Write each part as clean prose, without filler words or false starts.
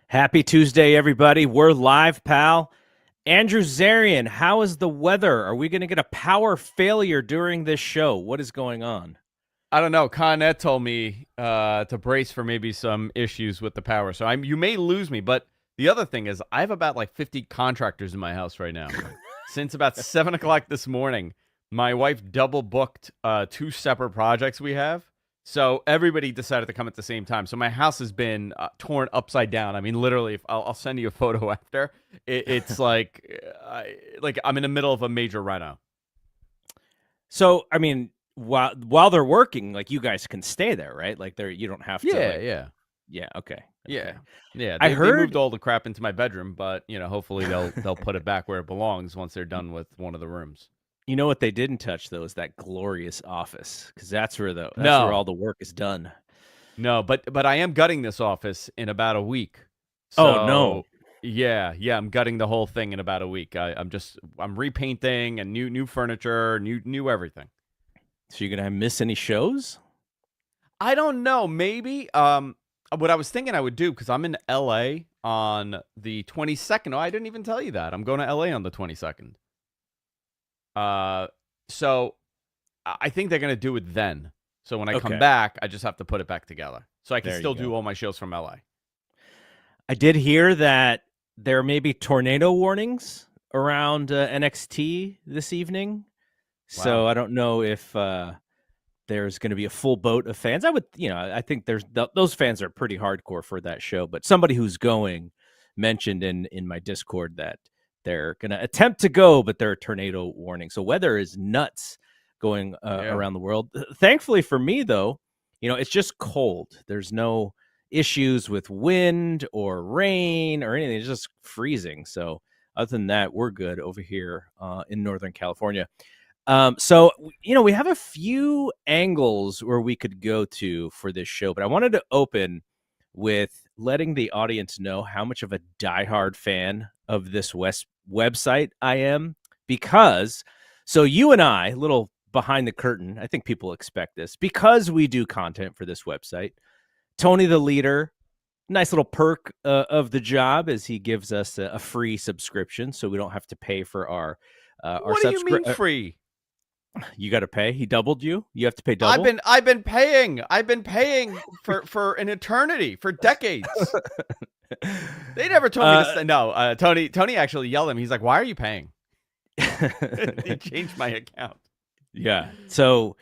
Happy Tuesday, everybody. We're live, pal. Andrew Zarian, how is the weather? Are we going to get a power failure during this show? What is going on? I don't know. Con Ed told me to brace for maybe some issues with the power. So you may lose me. But the other thing is I have about like 50 contractors in my house right now. Since about 7 o'clock this morning, my wife double booked 2 separate projects we have. So everybody decided to come at the same time. So my house has been torn upside down. I mean, literally, if I'll send you a photo after. It's like I'm in the middle of a major reno. So, I mean, while they're working, like you guys can stay there, right? Like you don't have to. Yeah. Okay. Yeah. Yeah. I They heard moved all the crap into my bedroom, but hopefully they'll put it back where it belongs once they're done with one of the rooms. You know what they didn't touch though is that glorious office, because that's where all the work is done. No, but I am gutting this office in about a week. Oh no. Yeah, I'm gutting the whole thing in about a week. I'm repainting and new furniture, new everything. So you're gonna miss any shows? I don't know. Maybe. What I was thinking I would do, because I'm in LA on the 22nd. Oh, I didn't even tell you that. I'm going to LA on the 22nd. So I think they're gonna do it then. So when I come back, I just have to put it back together. So I can still do all my shows from LA. I did hear that there may be tornado warnings around NXT this evening. Wow. So I don't know if there's going to be a full boat of fans. I think those fans are pretty hardcore for that show. But somebody who's going mentioned in my Discord that they're going to attempt to go, but there are tornado warnings. So weather is nuts going around the world. Thankfully for me, though, it's just cold. There's no issues with wind or rain or anything. It's just freezing. So other than that, we're good over here in Northern California. So we have a few angles where we could go to for this show, but I wanted to open with letting the audience know how much of a diehard fan of this website I am, because you and I, little behind the curtain, I think people expect this, because we do content for this website. Tony the leader, nice little perk of the job is he gives us a free subscription, so we don't have to pay for our What do you mean free? You got to pay. He doubled you. You have to pay double. I've been paying for an eternity, for decades. They never told me to say no. Tony actually yelled at me. He's like, "Why are you paying?" He changed my account. Yeah. So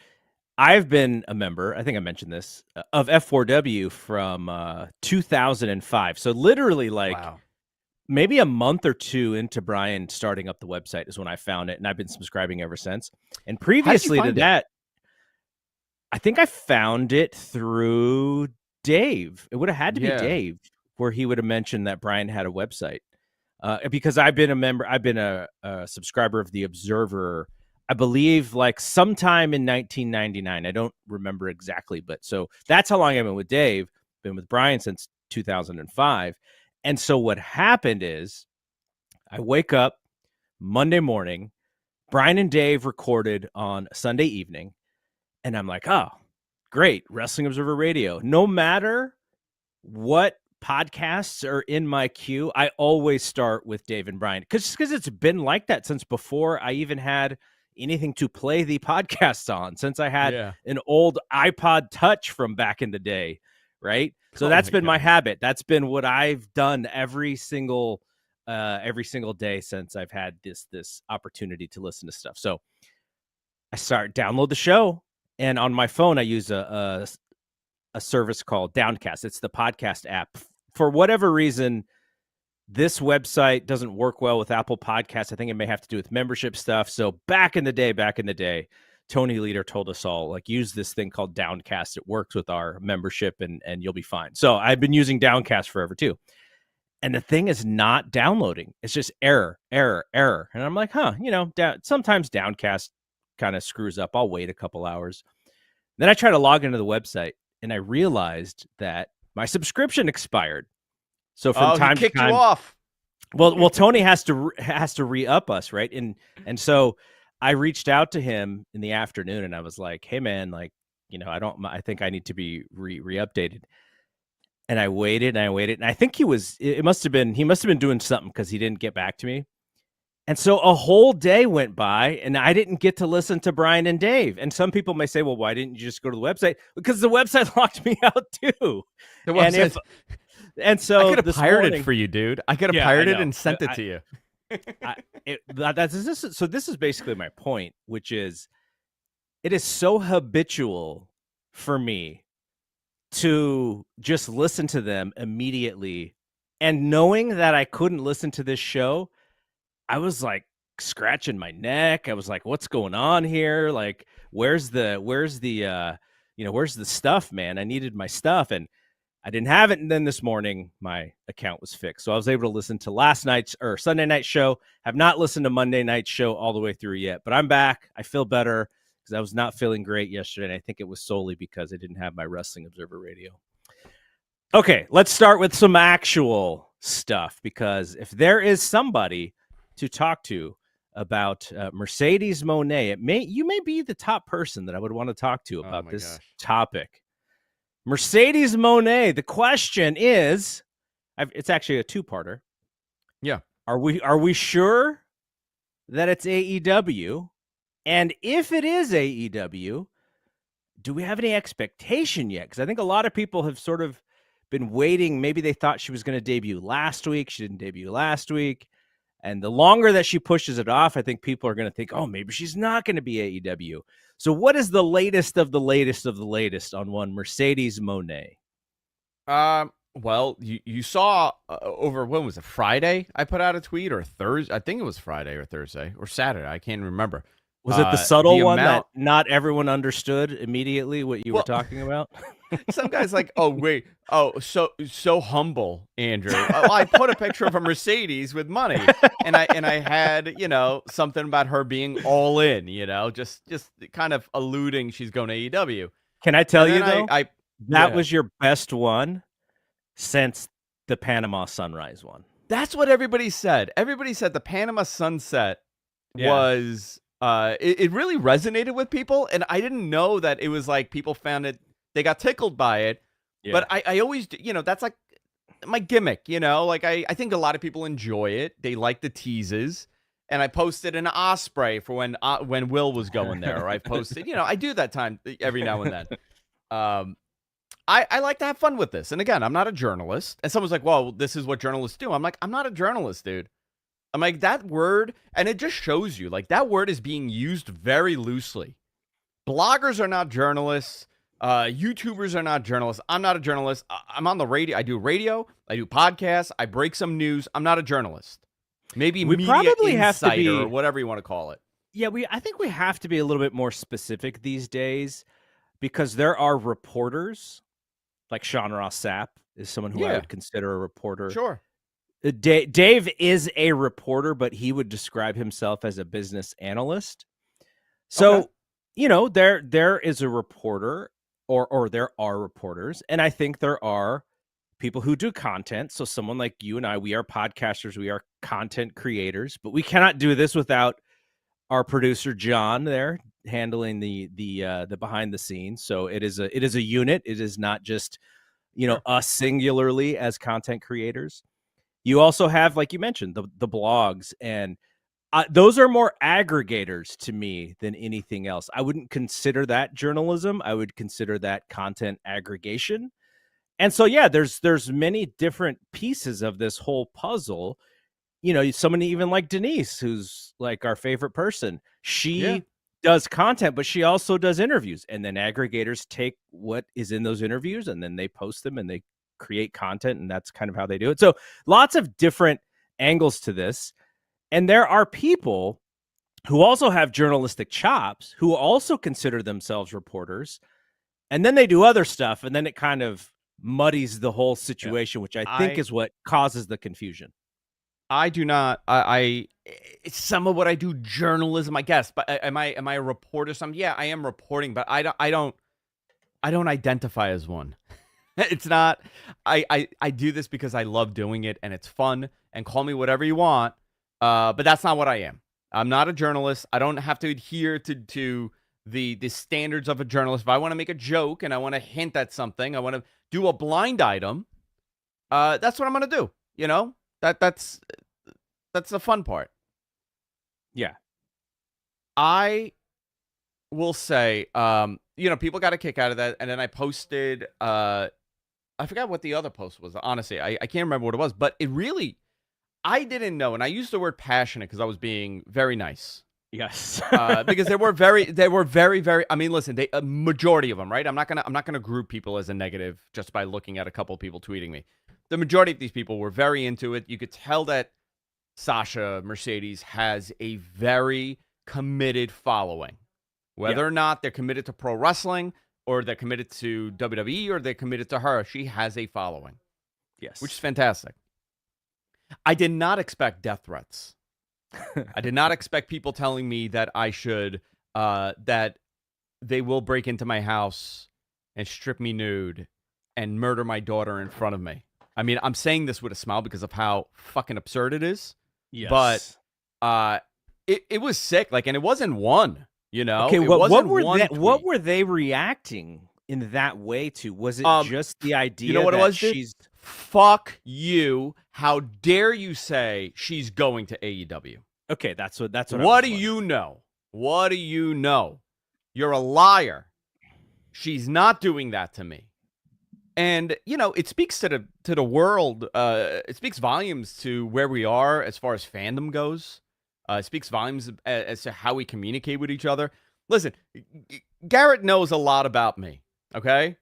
I've been a member, I think I mentioned this, of F4W from 2005. So literally maybe a month or two into Brian starting up the website is when I found it, and I've been subscribing ever since. And previously to that, I think I found it through Dave. It would have had to be Dave, where he would have mentioned that Brian had a website. Because I've been a member, I've been a subscriber of The Observer, I believe sometime in 1999. I don't remember exactly, but so that's how long I've been with Dave. Been with Brian since 2005. And so what happened is I wake up Monday morning, Brian and Dave recorded on Sunday evening, and I'm like, oh, great, Wrestling Observer Radio. No matter what podcasts are in my queue, I always start with Dave and Brian, because it's been like that since before I even had anything to play the podcast on, since I had an old iPod Touch from back in the day, right? So that's been my habit. That's been what I've done every single day since I've had this opportunity to listen to stuff. So I download the show, and on my phone I use a service called Downcast. It's the podcast app. For whatever reason, this website doesn't work well with Apple Podcasts. I think it may have to do with membership stuff. So back in the day, Tony Leader told us all, use this thing called Downcast. It works with our membership and you'll be fine. So I've been using Downcast forever too. And the thing is not downloading. It's just error. And I'm like, sometimes Downcast kind of screws up. I'll wait a couple hours. Then I try to log into the website, and I realized that my subscription expired. So from time to time, you off. Well, Tony has to re-up us, right? And so I reached out to him in the afternoon, and I was like, "Hey, man, I think I need to be re-updated." And I waited and I waited. And I think he must have been doing something because he didn't get back to me. And so a whole day went by and I didn't get to listen to Brian and Dave. And some people may say, well, why didn't you just go to the website? Because the website locked me out too. The And website. so I could have pirated morning, for you, dude. I could have pirated and sent it to you. This is basically my point, which is it is so habitual for me to just listen to them immediately. And knowing that I couldn't listen to this show, I was like scratching my neck. I was like, what's going on here? Like, where's the stuff, man? I needed my stuff and I didn't have it. And then this morning my account was fixed. So I was able to listen to last night's or Sunday night show. Have not listened to Monday night's show all the way through yet, but I'm back. I feel better because I was not feeling great yesterday. And I think it was solely because I didn't have my Wrestling Observer Radio. Okay, let's start with some actual stuff, because if there is somebody to talk to about Mercedes Moné, you may be the top person that I would want to talk to about this topic. Mercedes Moné. The question is, it's actually a two-parter. Yeah. Are we sure that it's AEW? And if it is AEW, do we have any expectation yet? Because I think a lot of people have sort of been waiting. Maybe they thought she was going to debut last week. She didn't debut last week. And the longer that she pushes it off, I think people are going to think, oh, maybe she's not going to be AEW. So what is the latest of the latest of the latest on one Mercedes Moné? Well, you saw over, when was it, Friday? I put out a tweet, or Thursday. I think it was Friday or Thursday or Saturday. I can't remember. Was it the subtle one that not everyone understood immediately what you were talking about? Some guy's like, oh, wait. Oh, so humble, Andrew. I put a picture of a Mercedes with money, and I had, something about her being all in, just kind of alluding she's going to AEW. Can I tell you, though, that was your best one since the Panama Sunrise one. That's what everybody said. Everybody said the Panama Sunset was... it really resonated with people, and I didn't know that it was like people found it, they got tickled by it. Yeah. But I always, that's like my gimmick, like I think a lot of people enjoy it. They like the teases. And I posted an Osprey for when Will was going there, or I posted, I do that time every now and then. I like to have fun with this. And again, I'm not a journalist. And someone's like, well, this is what journalists do. I'm like, I'm not a journalist, dude. I'm like, that word, and it just shows you, like, that word is being used very loosely. Bloggers are not journalists. YouTubers are not journalists. I'm not a journalist. I'm on the radio. I do podcasts. I break some news. I'm not a journalist. Maybe we probably have to be, or whatever you want to call it. Yeah, I think we have to be a little bit more specific these days, because there are reporters, like Sean Ross Sapp is someone who I would consider a reporter. Sure. Dave is a reporter, but he would describe himself as a business analyst. So, there is a reporter, or there are reporters, and I think there are people who do content. So someone like you and I, we are podcasters, we are content creators, but we cannot do this without our producer John there handling the behind the scenes. So it is a unit. It is not just us singularly as content creators. You also have, like you mentioned, the blogs, and those are more aggregators to me than anything else. I wouldn't consider that journalism. I would consider that content aggregation. And so, there's many different pieces of this whole puzzle. Someone even like Denise, who's like our favorite person. She does content, but she also does interviews. And then aggregators take what is in those interviews and then they post them and they create content. And that's kind of how they do it. So lots of different angles to this. And there are people who also have journalistic chops who also consider themselves reporters. And then they do other stuff. And then it kind of muddies the whole situation, which I think is what causes the confusion. I do not. It's some of what I do, journalism, I guess. But am I a reporter? Yeah, I am reporting, but I don't identify as one. It's not. I do this because I love doing it and it's fun. And call me whatever you want. But that's not what I am. I'm not a journalist. I don't have to adhere to the standards of a journalist. If I want to make a joke and I want to hint at something, I want to do a blind item, that's what I'm gonna do. You know, that's the fun part. Yeah. I will say, people got a kick out of that, and then I posted. I forgot what the other post was. Honestly, I can't remember what it was, but it really, I didn't know, and I used the word passionate because I was being very nice. Yes. Because they were very. I mean, listen, a majority of them, right? I'm not gonna group people as a negative just by looking at a couple of people tweeting me. The majority of these people were very into it. You could tell that Sasha Mercedes has a very committed following, whether or not they're committed to pro wrestling or they're committed to WWE or they're committed to her. She has a following, Yes. which is fantastic. I did not expect death threats. I did not expect people telling me that I should, that they will break into my house and strip me nude and murder my daughter in front of me. I mean, I'm saying this with a smile because of how fucking absurd it is. Yes. But it was sick. Like, and it wasn't one, Okay, it wasn't one tweet. What were they reacting in that way to? Was it just the idea you know what that it was, she's dude? Fuck you. How dare you say she's going to AEW? Okay, that's what What do you know? What do you know? You're a liar. She's not doing that to me. And, it speaks to the world. It speaks volumes to where we are as far as fandom goes. It speaks volumes as to how we communicate with each other. Listen, Garrett knows a lot about me, okay?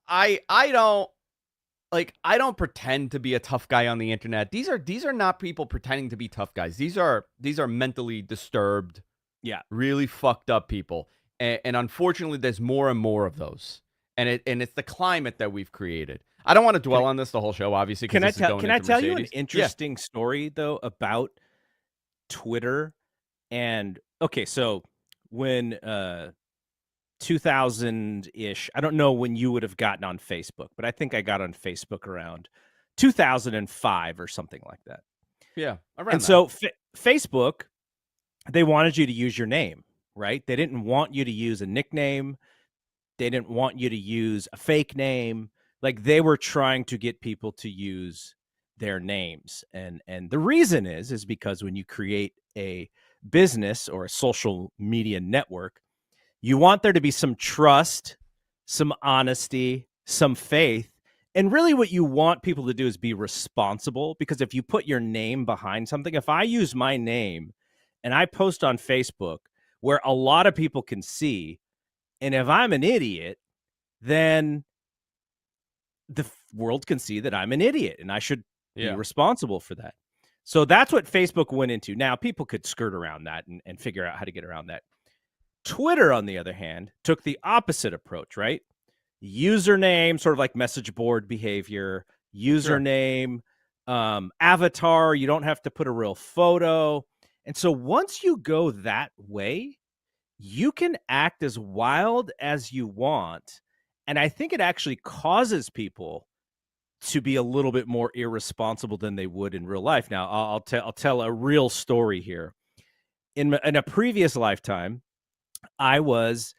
I don't pretend to be a tough guy on the internet. These are not people pretending to be tough guys. These are mentally disturbed, really fucked up people. And unfortunately, there's more and more of those. And it's the climate that we've created. I don't want to dwell on this the whole show, obviously. Can I tell you an interesting story though about Twitter? And okay, so when 2000-ish, I don't know when you would have gotten on Facebook, but I think I got on Facebook around 2005 or something like that. Yeah, around and that. So Facebook, they wanted you to use your name, right? They didn't want you to use a nickname. They didn't want you to use a fake name. Like, they were trying to get people to use their names. And the reason is because when you create a business or a social media network, you want there to be some trust, some honesty, some faith. And really what you want people to do is be responsible, because if you put your name behind something, if I use my name and I post on Facebook where a lot of people can see, and if I'm an idiot, then the world can see that I'm an idiot and I should be responsible for that. So that's what Facebook went into. Now, people could skirt around that and figure out how to get around that. Twitter, on the other hand, took the opposite approach, right? Username, sort of like message board behavior, username, avatar, you don't have to put a real photo. And so once you go that way, you can act as wild as you want. And I think it actually causes people to be a little bit more irresponsible than they would in real life. Now, I'll tell a real story here. In a previous lifetime, I was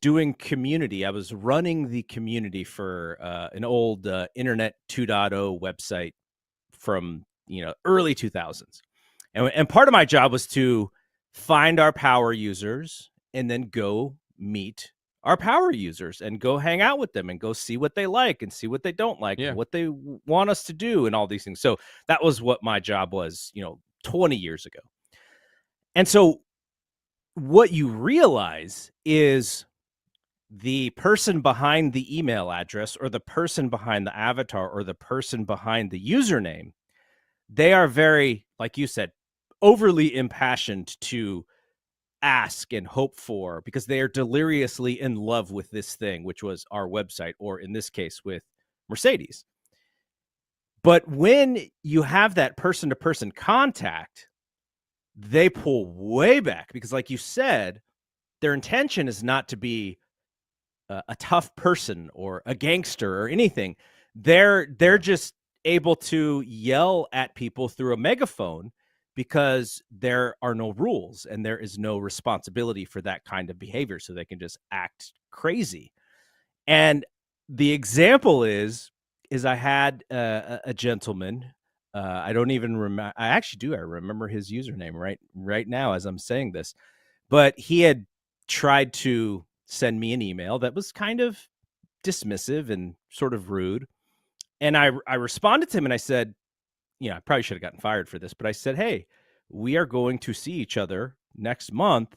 doing community. I was running the community for an old Internet 2.0 website from early 2000s. And part of my job was to find our power users and then go meet our power users and go hang out with them and go see what they like and see what they don't like and what they want us to do and all these things. So that was what my job was, 20 years ago. And so what you realize is the person behind the email address or the person behind the avatar or the person behind the username, they are very, like you said, overly impassioned to ask and hope for, because they are deliriously in love with this thing, which was our website, or in this case with Mercedes. But when you have that person-to-person contact, they pull way back, because like you said, their intention is not to be a tough person or a gangster or anything. They're just able to yell at people through a megaphone, because there are no rules and there is no responsibility for that kind of behavior. So they can just act crazy. And the example is is I had a gentleman. I don't even remember. I actually do. I remember his username right now as I'm saying this. But he had tried to send me an email that was kind of dismissive and sort of rude. And I responded to him and I said, I probably should have gotten fired for this, but I said, hey, we are going to see each other next month.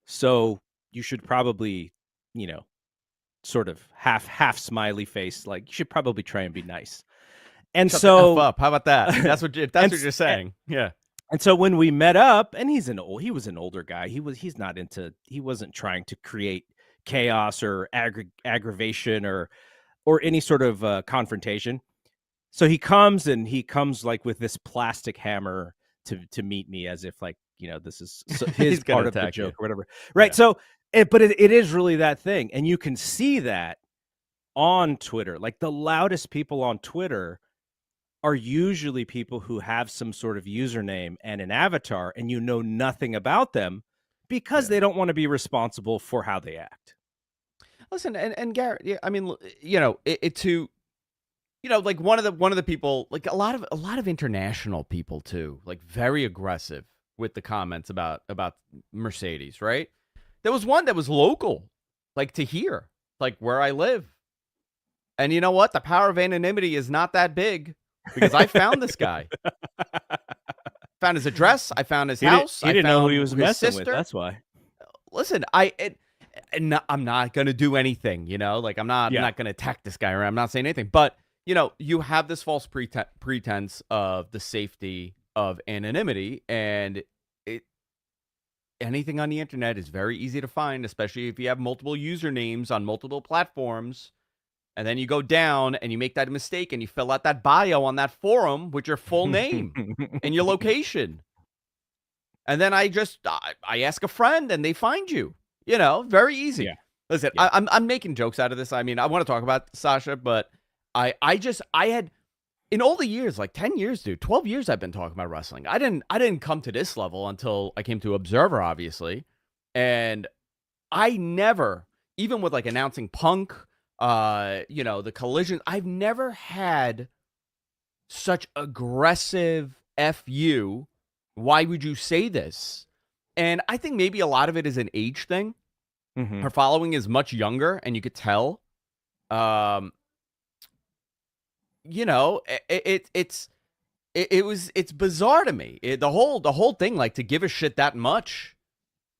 So you should probably, sort of half smiley face, like you should probably try and be nice. And Shut the F so up. How about that? If that's what you're and, saying. Yeah. and so when we met up, and he was an older guy. He wasn't trying to create chaos or aggravation or any sort of confrontation. So he comes like with this plastic hammer to meet me, as if like, this is his He's gonna part of the attack you. joke or whatever. Right. Yeah. So but it is really that thing. And you can see that on Twitter. Like the loudest people on Twitter are usually people who have some sort of username and an avatar, and you know nothing about them because Yeah. they don't want to be responsible for how they act. Listen, and Garrett, yeah, I mean, like one of the people, like a lot of international people too, like very aggressive with the comments about Mercedes, right? There was one that was local, like to here, like where I live. And you know what? The power of anonymity is not that big because I found this guy. Found his address. I found his house. He I didn't know who found he was his messing with. sister. That's why. Listen, I'm not gonna do anything. Like I'm not gonna attack this guy. Or I'm not saying anything. But you have this false pretense of the safety of anonymity, and anything on the internet is very easy to find, especially if you have multiple usernames on multiple platforms. And then you go down and you make that mistake and you fill out that bio on that forum with your full name and your location. And then I ask a friend and they find you. Very easy. Yeah. Listen, Yeah. I'm making jokes out of this. I mean, I want to talk about Sasha, but I had in all the years, like 10 years, dude, 12 years I've been talking about wrestling. I didn't come to this level until I came to Observer, obviously. And I never, even with like announcing Punk, the collision, I've never had such aggressive FU. Why would you say this? And I think maybe a lot of it is an age thing. Mm-hmm. Her following is much younger, and you could tell. It's bizarre to me. The whole thing, like to give a shit that much,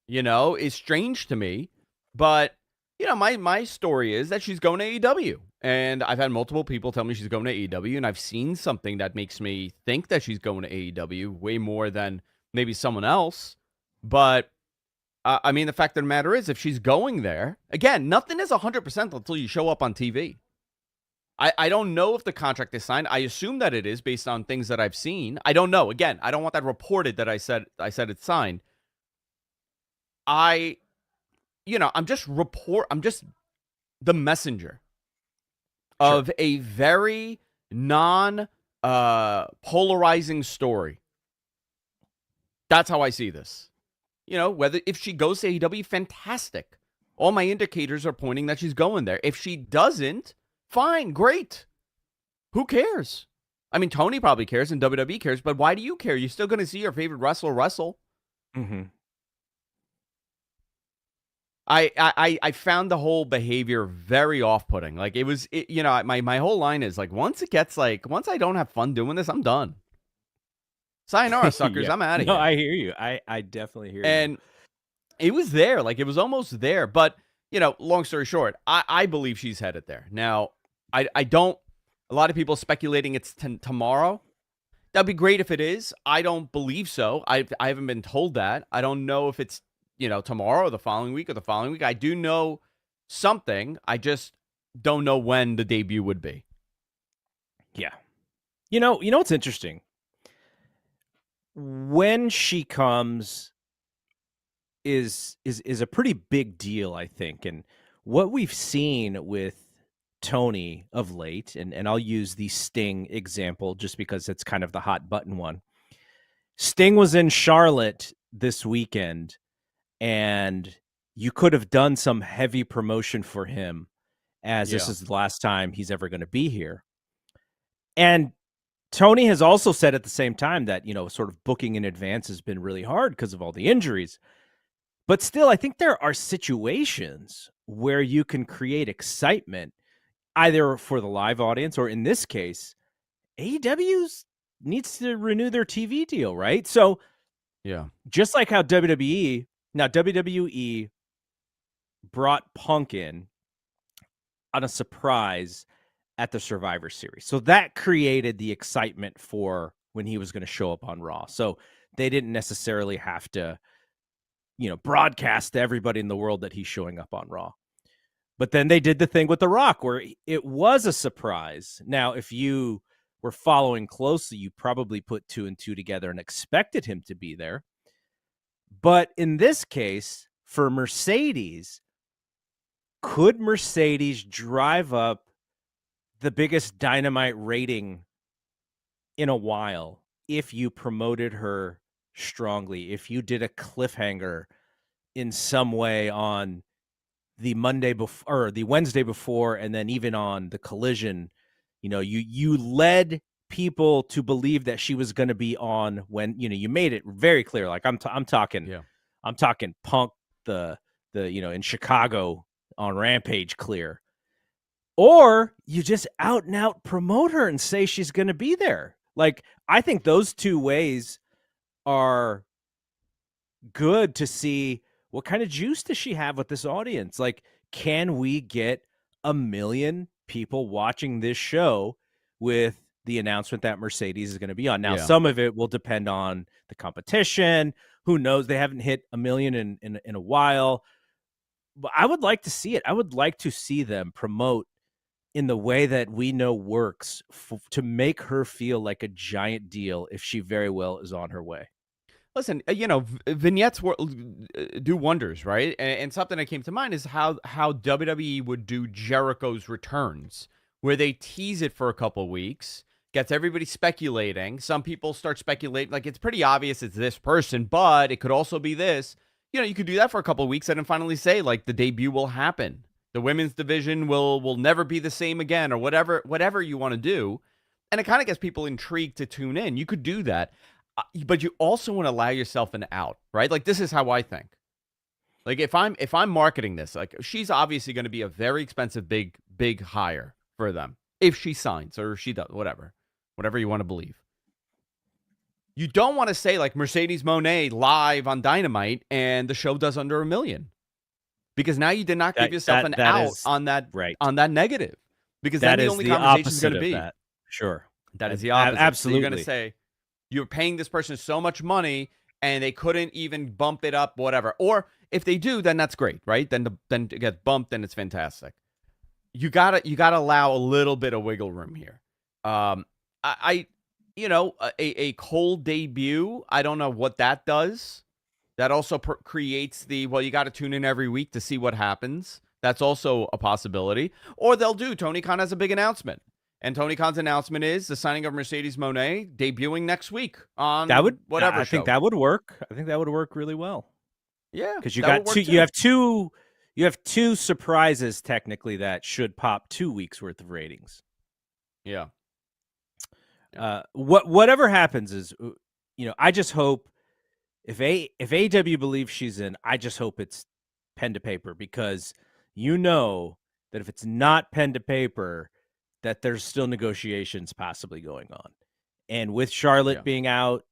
is strange to me. But my story is that she's going to AEW, and I've had multiple people tell me she's going to AEW, and I've seen something that makes me think that she's going to AEW way more than maybe someone else. But I mean, the fact of the matter is, if she's going there, again, nothing is 100% until you show up on TV. I don't know if the contract is signed. I assume that it is based on things that I've seen. I don't know. Again, I don't want that reported that I said it's signed. I'm just the messenger of a very polarizing story. That's how I see this. If she goes to AEW, fantastic. All my indicators are pointing that she's going there. If she doesn't, fine, great. Who cares? I mean, Tony probably cares and WWE cares, but why do you care? You're still going to see your favorite wrestler wrestle. Mm-hmm. I found the whole behavior very off-putting. Like my whole line is like, once I don't have fun doing this, I'm done. Sayonara, suckers. Yeah. I'm out of here. No, I hear you. I definitely hear you. And it was there. Like, it was almost there. But, long story short, I believe she's headed there. Now, I don't, a lot of people speculating it's tomorrow. That'd be great if it is. I don't believe so. I haven't been told that. I don't know if it's, tomorrow or the following week or the following week. I do know something. I just don't know when the debut would be. Yeah. You know what's interesting? When she comes is a pretty big deal, I think. And what we've seen with Tony of late, and I'll use the Sting example just because it's kind of the hot button one. Sting was in Charlotte this weekend, and you could have done some heavy promotion for him, as this is the last time he's ever going to be here. And Tony has also said at the same time that, sort of booking in advance has been really hard because of all the injuries. But still, I think there are situations where you can create excitement either for the live audience or, in this case, AEW needs to renew their TV deal, right? So, yeah, just like how WWE brought Punk in on a surprise at the Survivor Series. So that created the excitement for when he was going to show up on Raw. So they didn't necessarily have to, broadcast to everybody in the world that he's showing up on Raw. But then they did the thing with The Rock where it was a surprise. Now, if you were following closely, you probably put 2 and 2 together and expected him to be there. But in this case, for Mercedes, could Mercedes drive up the biggest Dynamite rating in a while if you promoted her strongly, if you did a cliffhanger in some way on the Monday before or the Wednesday before, and then even on the Collision, you led people to believe that she was going to be on when, you made it very clear. Like I'm talking Punk, the in Chicago on Rampage clear. Or you just out and out promote her and say she's going to be there. Like, I think those two ways are good to see what kind of juice does she have with this audience. Like, can we get 1 million people watching this show with the announcement that Mercedes is going to be on? Now, some of it will depend on the competition. Who knows? They haven't hit 1 million in a while. But I would like to see it. I would like to see them promote in the way that we know works to make her feel like a giant deal if she very well is on her way. Listen, vignettes do wonders, right? And something that came to mind is how WWE would do Jericho's returns, where they tease it for a couple weeks, gets everybody speculating. Some people start speculating, like it's pretty obvious it's this person, but it could also be this. You could do that for a couple of weeks and then finally say, like, the debut will happen. The women's division will never be the same again, or whatever you want to do. And it kind of gets people intrigued to tune in. You could do that. But you also want to allow yourself an out, right? Like, this is how I think. Like, if I'm marketing this, like, she's obviously going to be a very expensive, big hire for them. If she signs or if she does, whatever you want to believe. You don't want to say, like, Mercedes Moné live on Dynamite and the show does under 1 million. Because now you did not give yourself an out on that negative. Because that then the only conversation is going to be that. Sure. That is the opposite. Absolutely. So you're going to say, you're paying this person so much money and they couldn't even bump it up, whatever. Or if they do, then that's great, right? Then it gets bumped, then it's fantastic. You gotta allow a little bit of wiggle room here. A cold debut, I don't know what that does. That also creates you got to tune in every week to see what happens. That's also a possibility. Or they'll do, Tony Khan has a big announcement. And Tony Khan's announcement is the signing of Mercedes Moné debuting next week on whatever show. I think that would work. I think that would work really well. Yeah. Because you have two surprises technically that should pop 2 weeks worth of ratings. Yeah. Whatever happens is, I just hope if AEW believes she's in, I just hope it's pen to paper, because that if it's not pen to paper, that there's still negotiations possibly going on. And with Charlotte being out,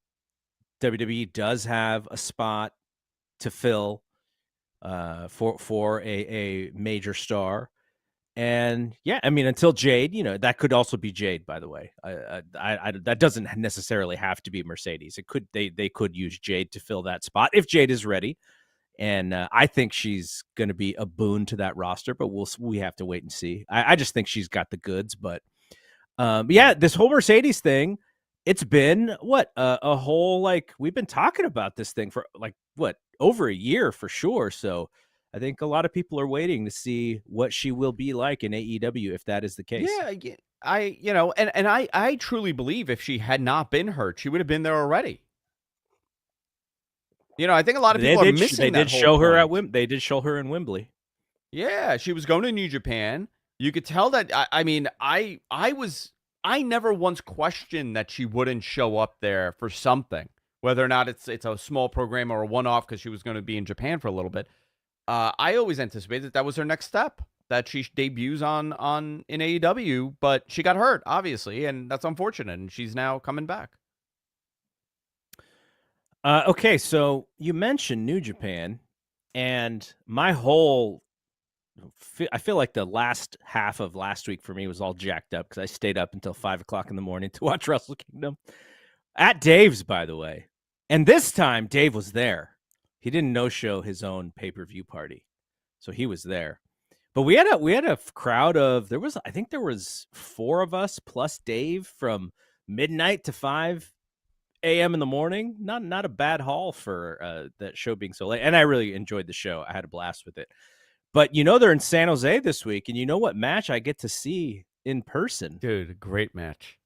WWE does have a spot to fill for a major star. And until Jade, that could also be Jade, by the way. That doesn't necessarily have to be Mercedes. They could use Jade to fill that spot if Jade is ready. And I think she's going to be a boon to that roster, but we have to wait and see. I just think she's got the goods. But this whole Mercedes thing, it's been a whole, we've been talking about this thing for over a year for sure. So I think a lot of people are waiting to see what she will be like in AEW if that is the case. Yeah, I truly believe if she had not been hurt, she would have been there already. I think a lot of people are missing They that did show her point. They did show her in Wembley. Yeah, she was going to New Japan. You could tell that. I was I never once questioned that she wouldn't show up there for something, whether or not it's a small program or a one-off because she was going to be in Japan for a little bit. I always anticipated that was her next step, that she debuts on in AEW, but she got hurt, obviously, and that's unfortunate, and she's now coming back. Okay, so you mentioned New Japan, and my whole I feel like the last half of last week for me was all jacked up because I stayed up until 5:00 in the morning to watch Wrestle Kingdom at Dave's, by the way. And this time, Dave was there. He didn't no-show his own pay-per-view party, so he was there. But we had a crowd of I think there was 4 of us plus Dave from midnight to 5 a.m. in the morning. Not a bad haul for that show being so late. And I really enjoyed the show. I had a blast with it. But they're in San Jose this week, and you know what match I get to see in person? Dude, great match.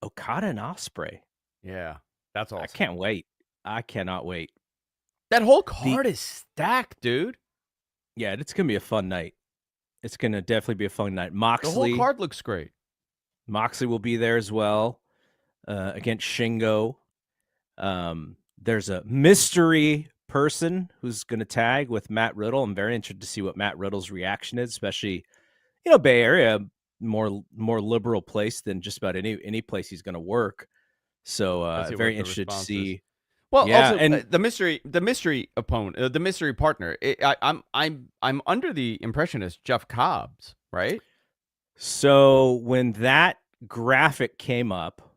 Okada and Ospreay. Yeah, that's awesome. I can't wait. I cannot wait. That whole card is stacked, dude. Yeah, it's going to be a fun night. It's going to definitely be a fun night. Moxley. The whole card looks great. Moxley will be there as well against Shingo. There's a mystery person who's going to tag with Matt Riddle. I'm very interested to see what Matt Riddle's reaction is, especially, Bay Area, more liberal place than just about any place he's going to work. So very interested to see. Well, yeah, also, and the mystery opponent, the mystery partner. I'm under the impression it's Jeff Cobbs, right? So when that graphic came up,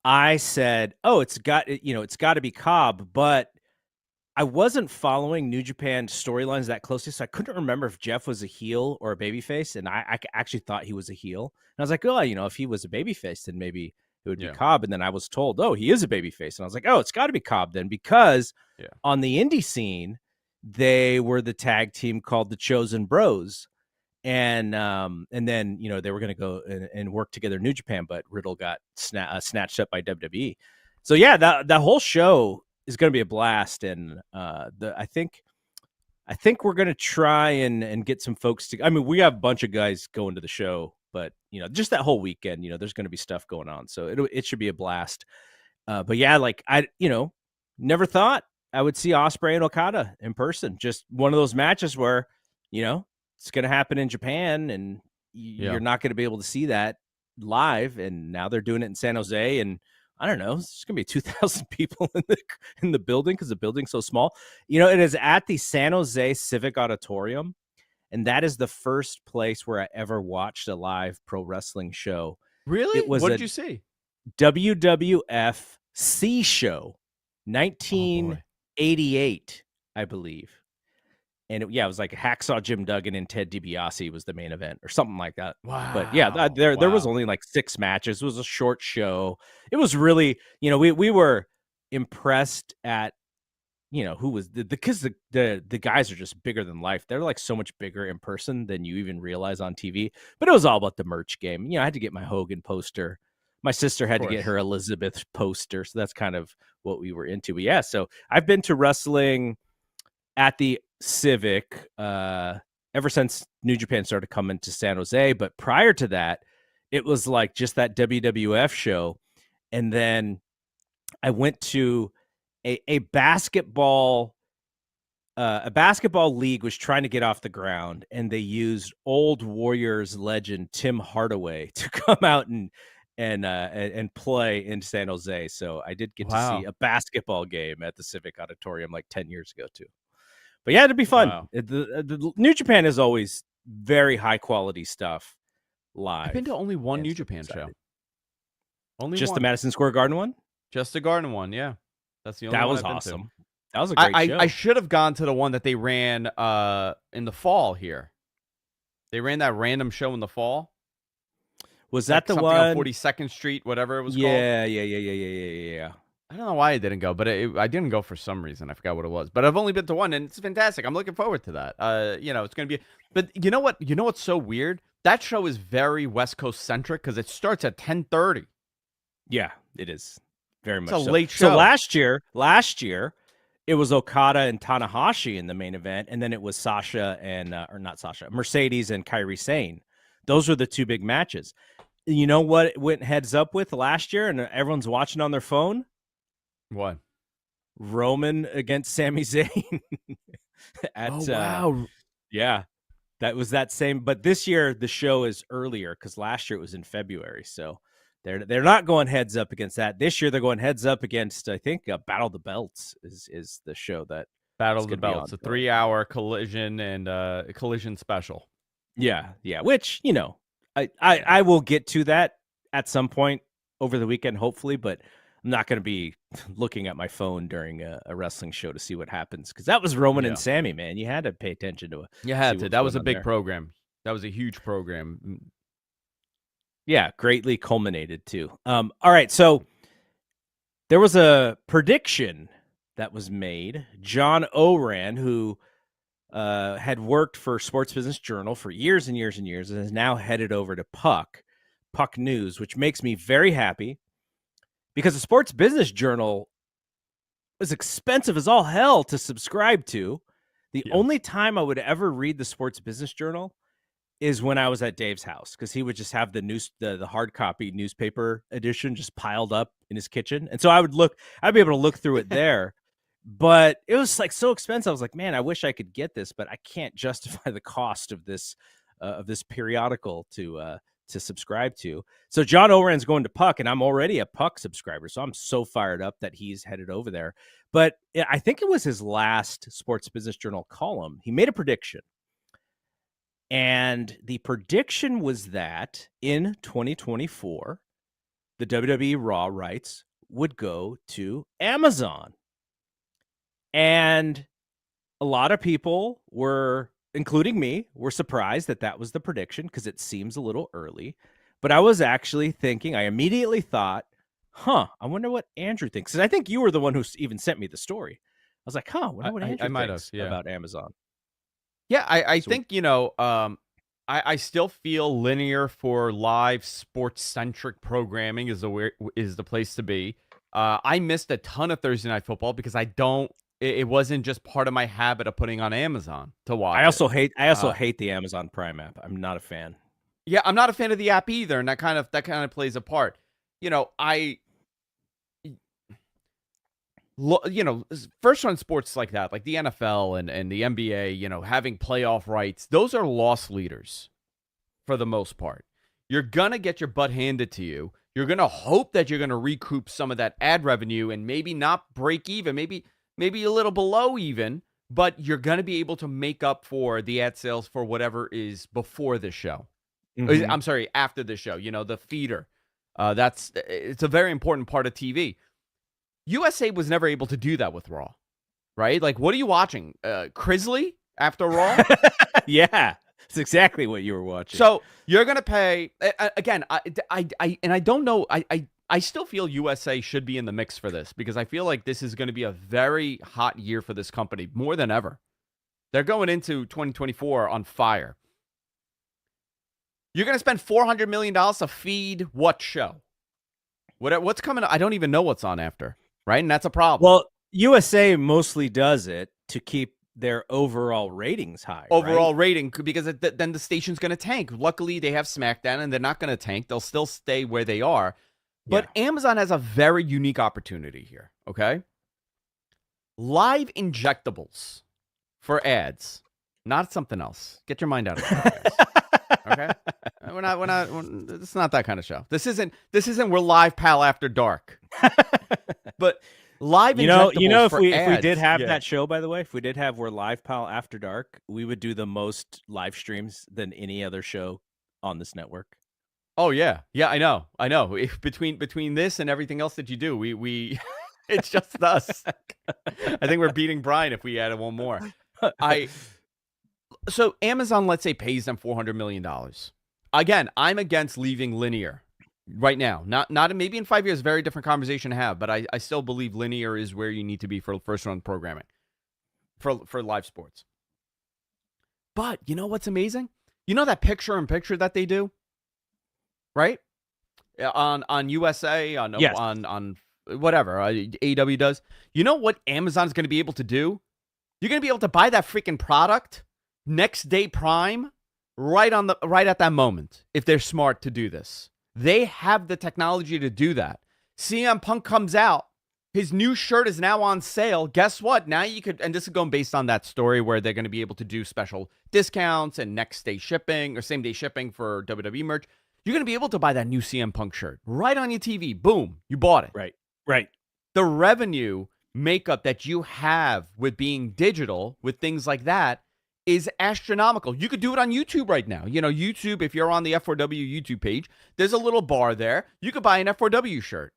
I said, "Oh, it's got to be Cobb," but I wasn't following New Japan storylines that closely, so I couldn't remember if Jeff was a heel or a babyface, and I actually thought he was a heel. And I was like, "Oh, if he was a babyface, then maybe it would be Cobb." And then I was told, "Oh, he is a babyface," and I was like, "Oh, it's got to be Cobb then," because on the indie scene, they were the tag team called the Chosen Bros. And then they were going to go and work together in New Japan, but Riddle got snatched up by WWE. So yeah, that whole show is going to be a blast, and I think we're going to try and get some folks to. I mean, we have a bunch of guys going to the show, but just that whole weekend, there's going to be stuff going on, so it should be a blast. But yeah, like I never thought I would see Ospreay and Okada in person. Just one of those matches where it's going to happen in Japan, and you're not going to be able to see that live. And now they're doing it in San Jose, and I don't know, it's going to be 2,000 people in the building because the building's so small. It is at the San Jose Civic Auditorium, and that is the first place where I ever watched a live pro wrestling show. Really? What did you see? WWF C show, 1988, I believe. And it was like Hacksaw Jim Duggan and Ted DiBiase was the main event or something like that. Wow. But yeah, there was only like 6 matches. It was a short show. It was really, we were impressed at, who was because the guys are just bigger than life. They're like so much bigger in person than you even realize on TV. But it was all about the merch game. I had to get my Hogan poster. My sister had to get her Elizabeth poster. So that's kind of what we were into. But yeah, so I've been to wrestling at the Civic ever since New Japan started coming to San Jose, but prior to that it was like just that WWF show. And then I went to a basketball league was trying to get off the ground, and they used old Warriors legend Tim Hardaway to come out and play in San Jose. So I did get to see a basketball game at the Civic Auditorium like 10 years ago too. But yeah, it'd be fun. Wow. The New Japan is always very high quality stuff live. I've been to only one New Japan show. Only just one. The Madison Square Garden one? Just the Garden one, yeah. That's the only one. That was awesome. That was a great show. I should have gone to the one that they ran in the fall here. They ran that random show in the fall. Was that the one on 42nd Street, whatever it was called? Yeah. I don't know why I didn't go, but I didn't go for some reason. I forgot what it was. But I've only been to one, and it's fantastic. I'm looking forward to that. It's going to be. But you know what? You know what's so weird? That show is very West Coast centric because it starts at 10:30. Yeah, it is very much. It's a late show. So last year, it was Okada and Tanahashi in the main event, and then it was Sasha and Mercedes and Kairi Sane. Those were the 2 big matches. You know what it went heads up with last year, and everyone's watching on their phone? What? Roman against Sami Zayn. Wow. Yeah, that was that same. But this year the show is earlier because last year it was in February. So they're not going heads up against that. This year they're going heads up against, I think, Battle of the Belts is the show that Battle of the Belts, a 3-hour collision and collision special. Yeah, which, I will get to that at some point over the weekend, hopefully, but I'm not going to be looking at my phone during a wrestling show to see what happens, because that was Roman and Sammy, man. You had to pay attention to it. You had to. That was a big program. That was a huge program. Yeah, greatly culminated, too. All right, so there was a prediction that was made. John Oran, who had worked for Sports Business Journal for years and years and years, and is now headed over to Puck News, which makes me very happy, because the Sports Business Journal was expensive as all hell to subscribe to. The only time I would ever read the Sports Business Journal is when I was at Dave's house, because he would just have the hard copy newspaper edition just piled up in his kitchen. And so I'd be able to look through it there. But it was like so expensive. I was like, man, I wish I could get this, but I can't justify the cost of this periodical to subscribe to. So John Oran's going to Puck, and I'm already a Puck subscriber, so I'm so fired up that he's headed over there. But I think it was his last Sports Business Journal column. He made a prediction, and the prediction was that in 2024, the WWE Raw rights would go to Amazon. And a lot of people were, including me, were surprised that that was the prediction, because it seems a little early. But I was actually thinking, I immediately thought, I wonder what Andrew thinks. Because I think you were the one who even sent me the story. I was like, I wonder what Andrew thinks about Amazon. Yeah, I think, I still feel linear for live sports-centric programming is the place to be. I missed a ton of Thursday Night Football because it wasn't just part of my habit of putting on Amazon to watch. I also hate the Amazon Prime app. I'm not a fan. Yeah, I'm not a fan of the app either, and that kind of plays a part. First run sports like that, like the NFL and the NBA, having playoff rights, those are loss leaders for the most part. You're going to get your butt handed to you. You're going to hope that you're going to recoup some of that ad revenue and maybe not break even, maybe a little below even, but you're going to be able to make up for the ad sales for whatever is before the show. Mm-hmm. I'm sorry, after the show, the feeder. It's a very important part of TV. USA was never able to do that with Raw, right? Like, what are you watching? Crisley after Raw? Yeah, it's exactly what you were watching. So you're going to pay, again, I don't know, I still feel USA should be in the mix for this, because I feel like this is going to be a very hot year for this company, more than ever. They're going into 2024 on fire. You're going to spend $400 million to feed what show? What's coming? I don't even know what's on after, right? And that's a problem. Well, USA mostly does it to keep their overall ratings high. Rating, because then the station's going to tank. Luckily, they have SmackDown, and they're not going to tank. They'll still stay where they are. But Amazon has a very unique opportunity here, okay? Live injectables for ads, not something else. Get your mind out of it, guys. Okay? We're not, it's not that kind of show. This isn't We're Live Pal After Dark. But live injectables if we did have that show, by the way, if we did have We're Live Pal After Dark, we would do the most live streams than any other show on this network. Oh yeah, I know. If between this and everything else that you do, we it's just us. I think we're beating Brian if we added one more. So Amazon, let's say, pays them $400 million. Again, I'm against leaving linear right now. Not maybe in 5 years, very different conversation to have. But I still believe linear is where you need to be for first run programming for live sports. But you know what's amazing? You know that picture-in-picture that they do? Right? On USA, on whatever, AEW does. You know what Amazon's going to be able to do? You're going to be able to buy that freaking product next day Prime right at that moment if they're smart to do this. They have the technology to do that. CM Punk comes out. His new shirt is now on sale. Guess what? Now you could, and this is going based on that story where they're going to be able to do special discounts and next day shipping or same day shipping for WWE merch. You're going to be able to buy that new CM Punk shirt right on your TV. Boom, you bought it. Right. The revenue makeup that you have with being digital, with things like that, is astronomical. You could do it on YouTube right now. You know, YouTube, if you're on the F4W YouTube page, there's a little bar there. You could buy an F4W shirt.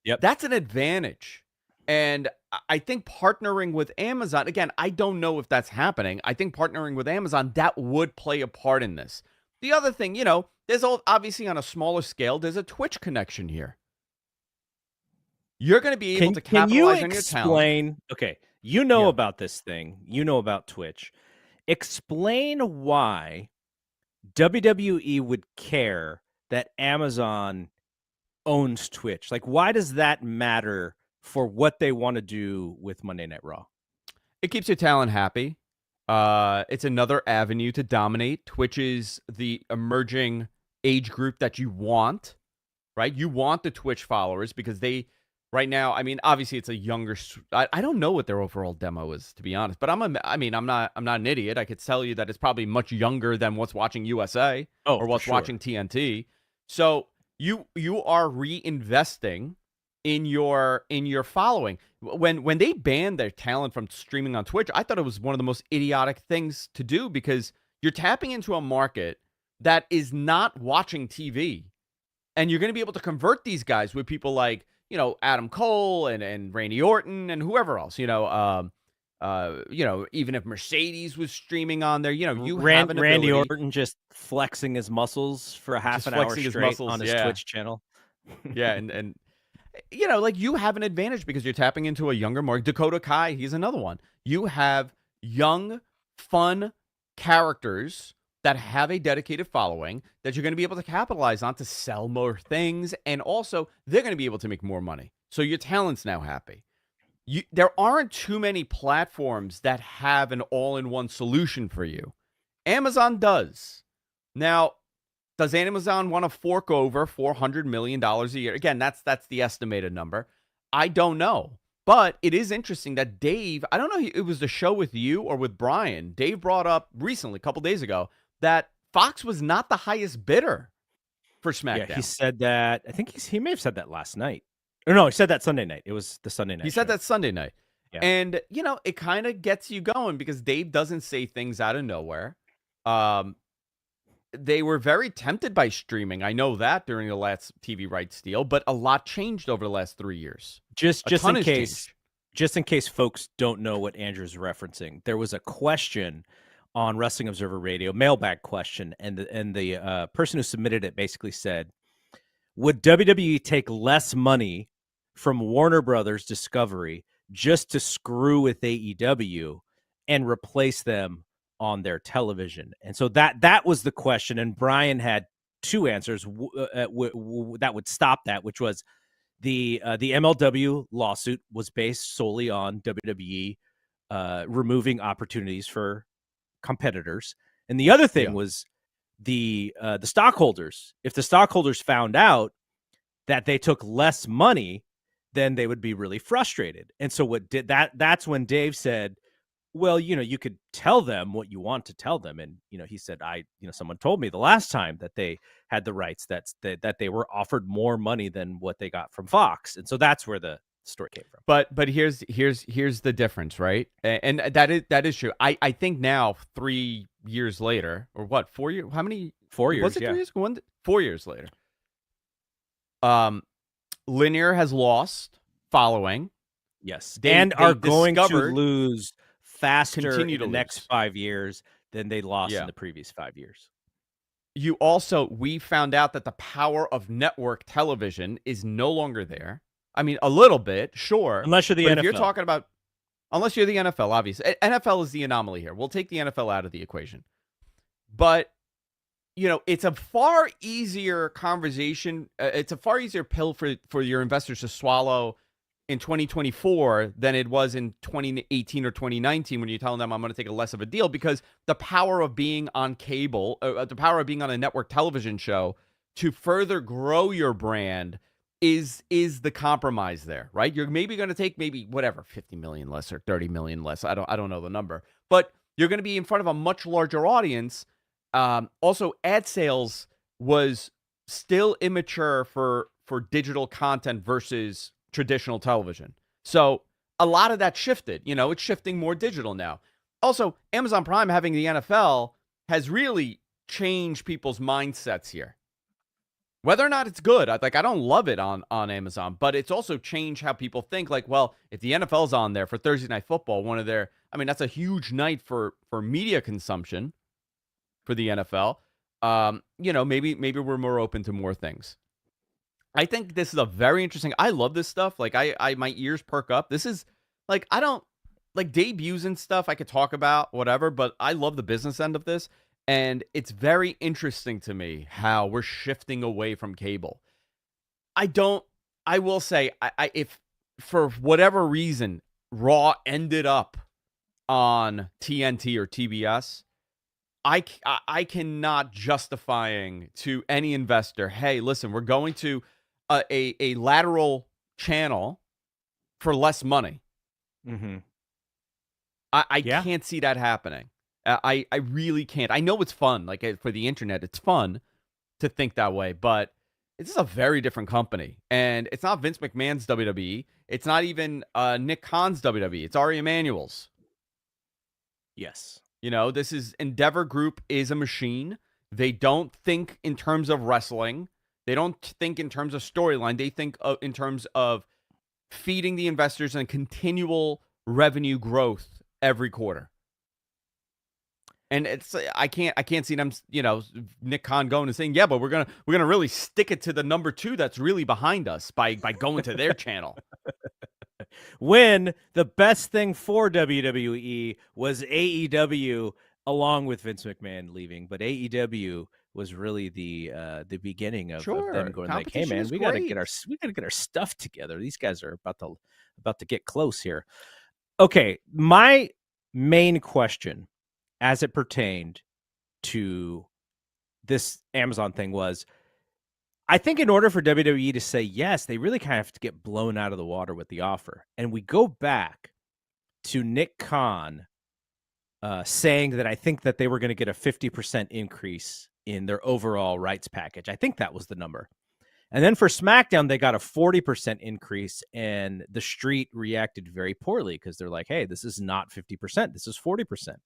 Yep. That's an advantage. And I think partnering with Amazon, again, I don't know if that's happening. I think partnering with Amazon, that would play a part in this. The other thing, you know, there's obviously on a smaller scale, there's a Twitch connection here. You're going to be able to capitalize on your talent. Okay, you know about this thing. You know about Twitch. Explain why WWE would care that Amazon owns Twitch. Like, why does that matter for what they want to do with Monday Night Raw? It keeps your talent happy. It's another avenue to dominate. Twitch is the emerging age group that you want, right? You want the Twitch followers because they, right now, I mean, obviously it's a younger. I don't know what their overall demo is, to be honest. But I'm not an idiot. I could tell you that it's probably much younger than what's watching USA or what's watching TNT. So you are reinvesting in your following. When they banned their talent from streaming on Twitch, I thought it was one of the most idiotic things to do because you're tapping into a market that is not watching TV, and you're going to be able to convert these guys with people like, you know, Adam Cole and Randy Orton and whoever else, you know, even if Mercedes was streaming on there, you know, you have an ability. Randy Orton just flexing his muscles for a half an hour straight on his Twitch channel. Yeah, and you know, like, you have an advantage because you're tapping into a younger market. Dakota Kai, he's another one. You have young, fun characters that have a dedicated following that you're going to be able to capitalize on to sell more things, and also they're going to be able to make more money. So your talent's now happy. There aren't too many platforms that have an all-in-one solution for you. Amazon does. Now, does Amazon want to fork over $400 million a year? Again, that's the estimated number. I don't know. But it is interesting that Dave, I don't know if it was the show with you or with Brian, Dave brought up recently, a couple days ago, that Fox was not the highest bidder for SmackDown. Yeah, he said that. I think he may have said that last night. Or no, he said that Sunday night. It was the Sunday night. He said that Sunday night. Yeah. And, you know, it kind of gets you going because Dave doesn't say things out of nowhere. They were very tempted by streaming. I know that during the last TV rights deal, but a lot changed over the last 3 years. Just in case folks don't know what Andrew's referencing, there was a question on Wrestling Observer Radio, mailbag question, and the person who submitted it basically said, would WWE take less money from Warner Brothers Discovery just to screw with AEW and replace them on their television? And so that was the question, and Brian had two answers that would stop that, which was the MLW lawsuit was based solely on WWE removing opportunities for competitors, and the other thing was the stockholders. If the stockholders found out that they took less money, then they would be really frustrated. And so that's when Dave said, well, you know, you could tell them what you want to tell them. And, you know, he said, someone told me the last time that they had the rights that they were offered more money than what they got from Fox. And so that's where the story came from. But here's the difference, right? And that is true. I think now 3 years later, or what, 4 years? How many? 4 years. Was it 3 years? 4 years later. Linear has lost following. Yes. They are going to lose faster in the next 5 years than they lost in the previous 5 years. We found out that the power of network television is no longer there. I mean, a little bit, sure. Unless you're the NFL. If you're talking about, unless you're the NFL, obviously. NFL is the anomaly here. We'll take the NFL out of the equation. But, you know, it's a far easier conversation. It's a far easier pill for your investors to swallow in 2024 than it was in 2018 or 2019 when you're telling them I'm going to take a less of a deal, because the power of being on cable, the power of being on a network television show to further grow your brand is the compromise there, right? You're maybe going to take maybe whatever 50 million less or 30 million less. I don't know the number, but you're going to be in front of a much larger audience. Also, ad sales was still immature for digital content versus traditional television. So a lot of that shifted. It's shifting more digital now. Also, Amazon Prime having the NFL has really changed people's mindsets here. Whether or not it's good, I don't love it on Amazon, but it's also changed how people think. Like, well, if the NFL's on there for Thursday Night Football, that's a huge night for media consumption for the NFL. Maybe we're more open to more things. I think this is a very interesting. I love this stuff. Like, I my ears perk up. This is like, I don't like debuts and stuff I could talk about, whatever, but I love the business end of this. And it's very interesting to me how we're shifting away from cable. I will say, if for whatever reason Raw ended up on TNT or TBS, I cannot justifying to any investor, hey, listen, we're going to a lateral channel for less money. Mm-hmm. I can't see that happening. I really can't. I know it's fun. Like, for the internet, it's fun to think that way, but this is a very different company. And it's not Vince McMahon's WWE. It's not even Nick Khan's WWE. It's Ari Emanuel's. Yes. This is Endeavor Group is a machine. They don't think in terms of wrestling. They don't think in terms of storyline. They think in terms of feeding the investors and continual revenue growth every quarter. And I can't see them, Nick Khan going and saying, yeah, but we're gonna really stick it to the number 2 that's really behind us by going to their channel. When the best thing for WWE was AEW, along with Vince McMahon leaving, but AEW was really the beginning of them going like, hey man, we gotta get our stuff together. These guys are about to get close here. Okay, my main question, as it pertained to this Amazon thing, was, I think in order for WWE to say yes, they really kind of have to get blown out of the water with the offer. And we go back to Nick Khan saying that I think that they were going to get a 50% increase in their overall rights package. I think that was the number. And then for SmackDown, they got a 40% increase, and the street reacted very poorly because they're like, hey, this is not 50%. This is 40%.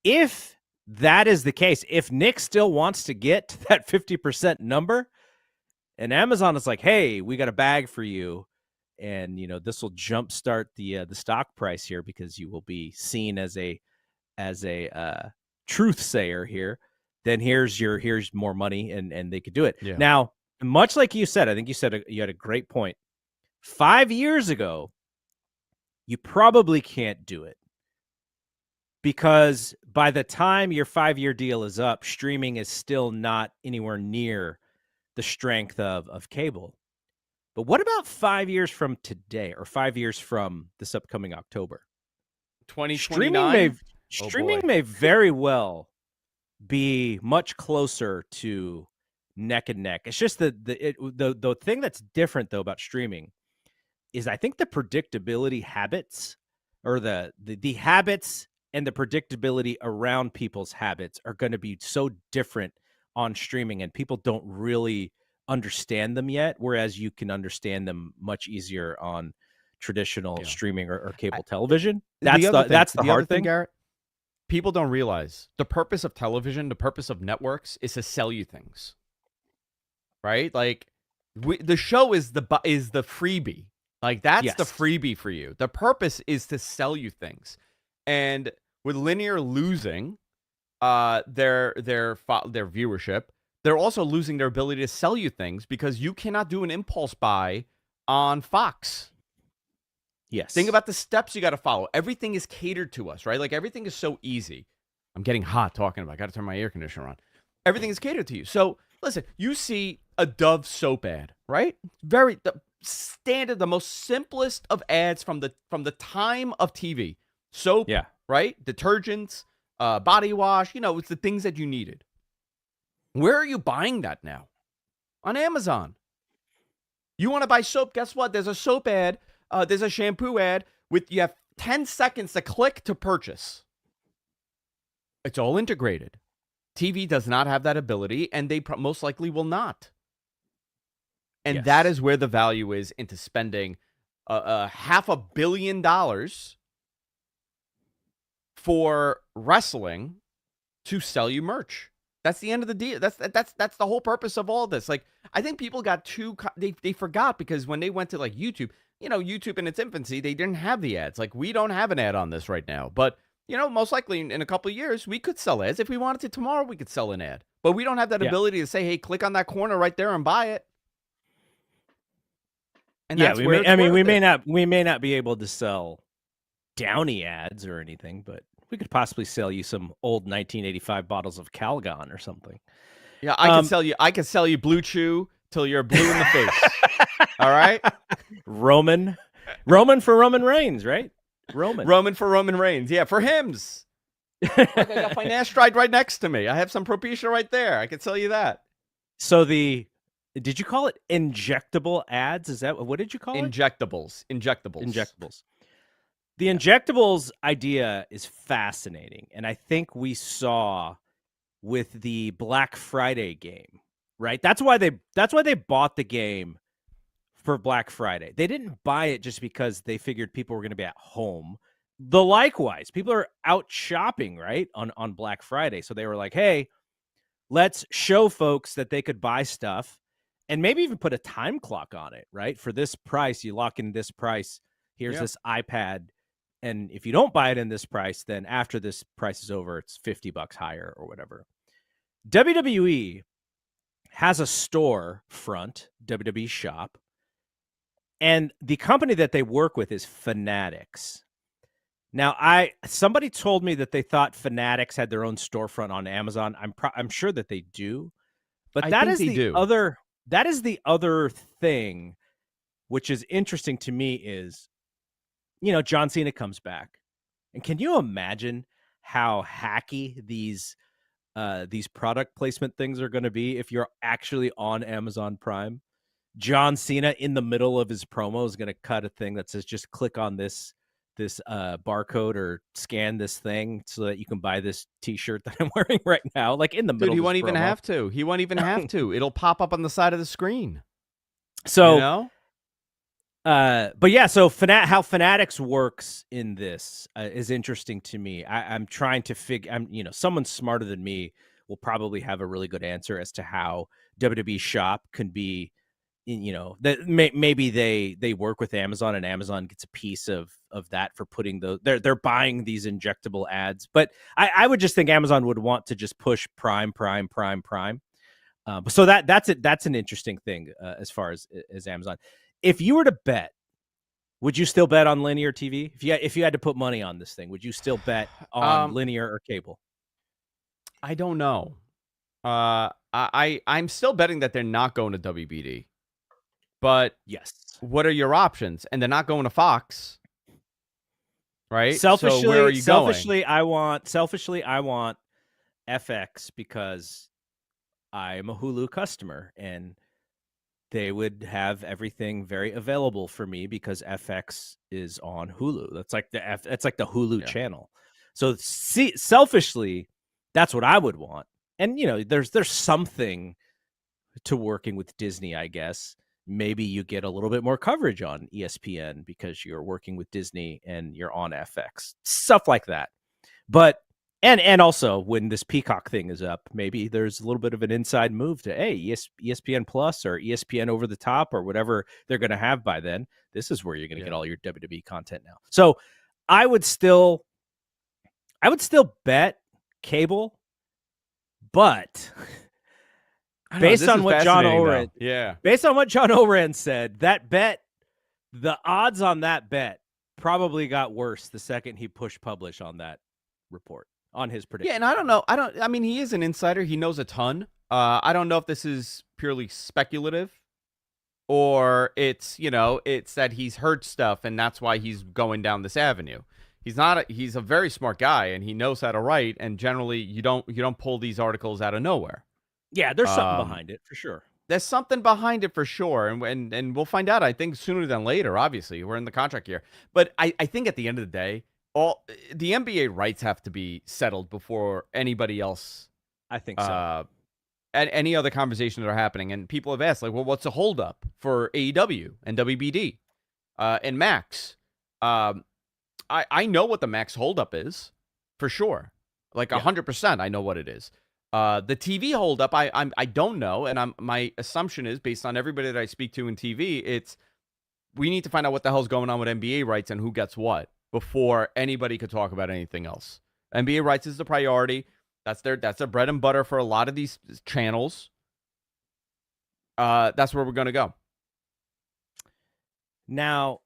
If that is the case, if Nick still wants to get to that 50% number, and Amazon is like, hey, we got a bag for you, and this will jumpstart the stock price here because you will be seen as a truth sayer here, then here's more money, and they could do it. Yeah. Now, much like you said, I think you had a great point. 5 years ago, you probably can't do it, because by the time your 5-year deal is up, streaming is still not anywhere near the strength of cable. But what about 5 years from today, or 5 years from this upcoming October? 2029? Streaming may very well be much closer to neck and neck. It's just the thing that's different, though, about streaming is, I think the predictability habits, or the habits and the predictability around people's habits, are going to be so different on streaming, and people don't really understand them yet, whereas you can understand them much easier on traditional streaming or cable television. That's the hard thing, Garrett. People don't realize the purpose of television, the purpose of networks, is to sell you things, right? Like, the show is the freebie. Like, that's the freebie for you. The purpose is to sell you things. And with linear losing their viewership, they're also losing their ability to sell you things, because you cannot do an impulse buy on Fox. Yes. Think about the steps you got to follow. Everything is catered to us, right? Like, everything is so easy. I'm getting hot talking about it. I got to turn my air conditioner on. Everything is catered to you. So, listen, you see a Dove soap ad, right? The standard, the most simplest of ads from the time of TV. Soap, right? Detergents, body wash, it's the things that you needed. Where are you buying that now? On Amazon. You want to buy soap? Guess what? There's a soap ad. There's a shampoo ad. You have 10 seconds to click to purchase. It's all integrated. TV does not have that ability, and they most likely will not. And that is where the value is into spending $500 million for wrestling to sell you merch. That's the end of the deal. That's the whole purpose of all this. Like, I think people got they forgot, because when they went to like YouTube, YouTube in its infancy, they didn't have the ads. Like, we don't have an ad on this right now, but most likely in a couple of years, we could sell ads. If we wanted to tomorrow, we could sell an ad, but we don't have that ability to say, hey, click on that corner right there and buy it. And we may not be able to sell Downy ads or anything, but we could possibly sell you some old 1985 bottles of Calgon or something. Yeah, I can sell you Blue Chew till you're blue in the face. All right, Roman for Roman Reigns, right? Roman for Roman Reigns. Yeah, for hymns. Like, I got finasteride right next to me. I have some Propecia right there. I can tell you that. So did you call it injectable ads? Is that what did you call it? Injectables. The injectables idea is fascinating, and I think we saw with the Black Friday game, right? That's why they bought the game for Black Friday. They didn't buy it just because they figured people were going to be at home. Likewise, people are out shopping, right, on Black Friday. So they were like, hey, let's show folks that they could buy stuff and maybe even put a time clock on it, right? For this price, you lock in this price. Here's this iPad. And if you don't buy it in this price, then after this price is over, it's $50 higher or whatever. WWE has a store front, WWE Shop, and the company that they work with is Fanatics. Now, somebody told me that they thought Fanatics had their own storefront on Amazon. I'm sure that they do, but that is the other thing, which is interesting to me is, John Cena comes back, and can you imagine how hacky these product placement things are going to be if you're actually on Amazon Prime? John Cena in the middle of his promo is going to cut a thing that says, just click on this barcode or scan this thing so that you can buy this t-shirt that I'm wearing right now. Like, in the middle. Dude, he won't even have to. He won't even have to. It'll pop up on the side of the screen. So, but yeah, so how Fanatics works in this is interesting to me. I'm trying to figure. Someone smarter than me will probably have a really good answer as to how WWE Shop can be. That maybe they work with Amazon, and Amazon gets a piece of that for putting they're buying these injectable ads. But I would just think Amazon would want to just push Prime. So that's an interesting thing as far as Amazon. If you were to bet, would you still bet on linear TV? If you had to put money on this thing, would you still bet on linear or cable? I don't know. I'm still betting that they're not going to WBD. But yes, what are your options? And they're not going to Fox, right? Selfishly, so where are you going? I want FX because I'm a Hulu customer, and they would have everything very available for me because FX is on Hulu. That's like the Hulu channel. So selfishly, that's what I would want. And there's something to working with Disney, I guess. Maybe you get a little bit more coverage on ESPN because you're working with Disney and you're on FX, stuff like that. But and also when this Peacock thing is up, maybe there's a little bit of an inside move to ESPN Plus or ESPN Over the Top or whatever they're going to have by then. This is where you're going to get all your WWE content now. So I would still bet cable, but based on what John Oren said, that bet, the odds on that bet probably got worse the second he pushed publish on that report, on his prediction. Yeah, and I don't know. I mean, he is an insider. He knows a ton. I don't know if this is purely speculative or it's that he's heard stuff and that's why he's going down this avenue. He's a very smart guy and he knows how to write, and generally you don't pull these articles out of nowhere. Yeah, there's something Um, behind it for sure. there's something behind it for sure, and we'll find out. I think sooner than later. Obviously, we're in the contract year, but I think at the end of the day, all the NBA rights have to be settled before anybody else. I think so. Uh, at any other conversations that are happening, and people have asked, like, well, what's the holdup for AEW and WBD and Max? Um, I know what the Max holdup is for sure, like 100%. I know what it is. The TV holdup, I don't know, and my assumption is based on everybody that I speak to in TV, it's we need to find out what the hell's going on with NBA rights and who gets what before anybody could talk about anything else. NBA rights is the priority. That's their bread and butter for a lot of these channels. That's where we're going to go. Now,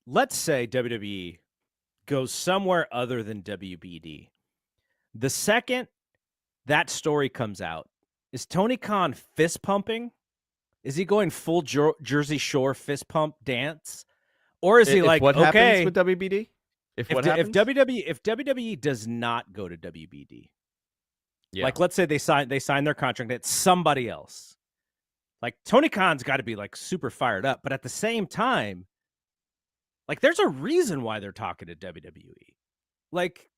let's say WWE goes somewhere other than WBD. The second that story comes out, is Tony Khan fist pumping? Is he going full Jersey Shore fist pump dance? Or is he like, what okay, happens with WBD? If WWE does not go to WBD, like let's say they sign their contract, it's somebody else. Like Tony Khan's got to be like super fired up, but at the same time, like there's a reason why they're talking to WWE. Like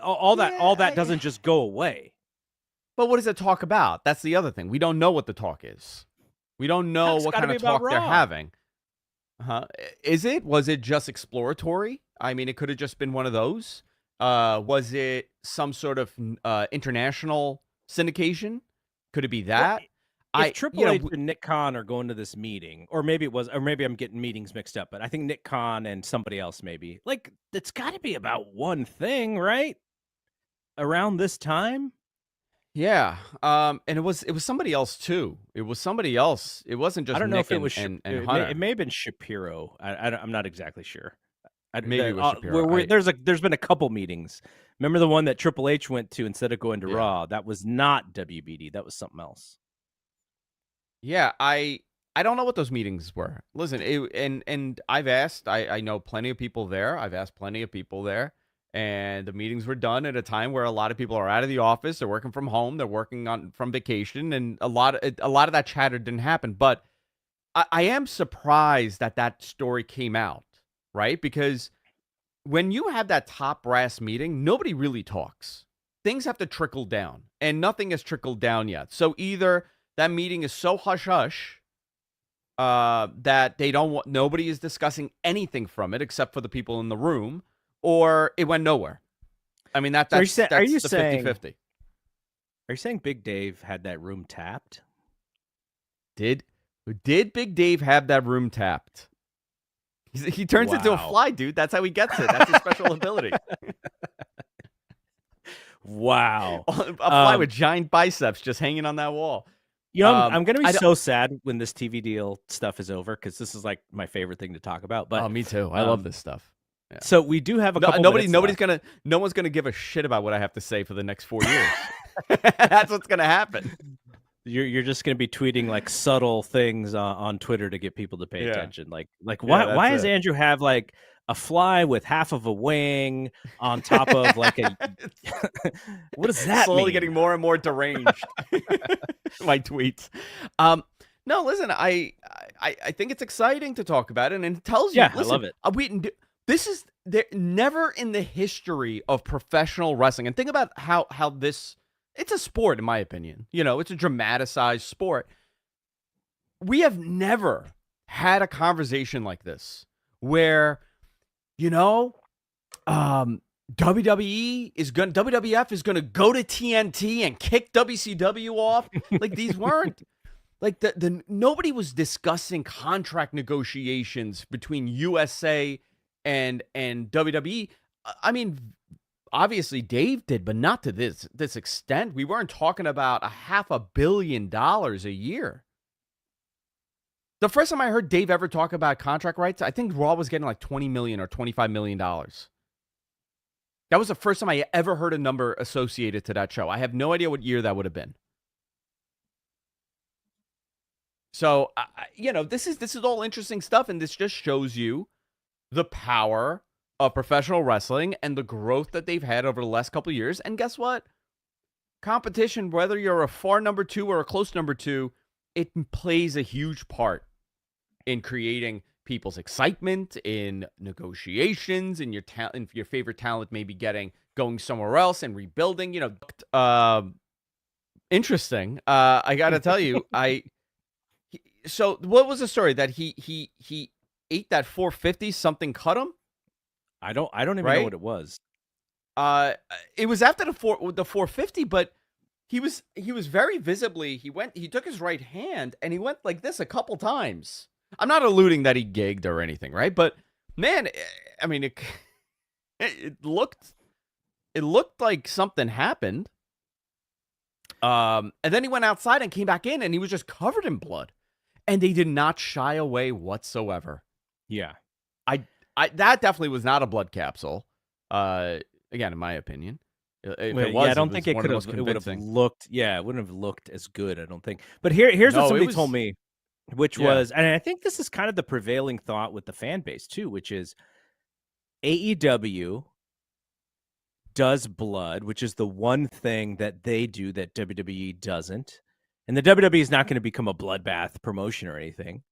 all that doesn't just go away. But what does it talk about? That's the other thing. We don't know what the talk is. We don't know what kind of talk they're having. Was it just exploratory? I mean, it could have just been one of those. Was it some sort of international syndication? Could it be that? If Triple H and Nick Khan are going to this meeting, or maybe I'm getting meetings mixed up, but I think Nick Khan and somebody else maybe. Like, it's got to be about one thing, right? Around this time? Yeah. And it was somebody else too. It was somebody else. It wasn't just I don't know Nick if it was and Hunter. It may have been Shapiro. I'm not exactly sure. Maybe it was Shapiro. There's been a couple meetings. Remember the one that Triple H went to instead of going to Raw? That was not WBD. That was something else. Yeah, I don't know what those meetings were. Listen, and I've asked. I know plenty of people there. I've asked plenty of people there, and the meetings were done at a time where a lot of people are out of the office. They're working from home. They're working from vacation, and a lot of that chatter didn't happen. But I am surprised that story came out, right? Because when you have that top brass meeting, nobody really talks. Things have to trickle down, and nothing has trickled down yet. So either that meeting is so hush-hush that nobody is discussing anything from it except for the people in the room, or it went nowhere. I mean, that's the 50-50. Are you saying Big Dave had that room tapped? Did Big Dave have that room tapped? He turns into a fly, dude. That's how he gets it. That's his special ability. Wow. A fly with giant biceps just hanging on that wall. You know, I'm going to be so sad when this TV deal stuff is over, because this is like my favorite thing to talk about. But me too. I love this stuff. Yeah. So we do have a couple. No one's gonna give a shit about what I have to say for the next 4 years. That's what's gonna happen. You're just gonna be tweeting like subtle things on Twitter to get people to pay attention. Like why does Andrew have like a fly with half of a wing on top of like a what does that slowly mean? Getting more and more deranged. My tweets. No, listen, I think it's exciting to talk about it, and it tells you. Listen, I love it. This is never in the history of professional wrestling, and think about how this. It's a sport, in my opinion. You know, it's a dramatized sport. We have never had a conversation like this where, you know, WWF is gonna go to TNT and kick WCW off. Like, these weren't like the nobody was discussing contract negotiations between USA and WWE. I mean, obviously Dave did, but not to this extent. We weren't talking about $500 million a year. The first time I heard Dave ever talk about contract rights, I think Raw was getting like $20 million or $25 million. That was the first time I ever heard a number associated to that show. I have no idea what year that would have been. So, you know, this is all interesting stuff, and this just shows you the power of professional wrestling and the growth that they've had over the last couple of years. And guess what? competition, whether you're a far number 2 or a close number 2, it plays a huge part in creating people's excitement, in negotiations, in your favorite talent maybe going somewhere else and rebuilding. Interesting. I got to tell you, so what was the story that he ate that 450? Something cut him. I don't even know what it was. It was after the 450, but he was very visibly, he took his right hand and he went like this a couple times. I'm not alluding that he gigged or anything, right? But man, I mean, it looked like something happened. And then he went outside and came back in and he was just covered in blood. And they did not shy away whatsoever. Yeah. That definitely was not a blood capsule. Again, in my opinion. I don't think it would have looked. Yeah, it wouldn't have looked as good, I don't think. But here's what somebody told me, which was, and I think this is kind of the prevailing thought with the fan base too, which is AEW does blood, which is the one thing that they do that WWE doesn't. And the WWE is not going to become a bloodbath promotion or anything.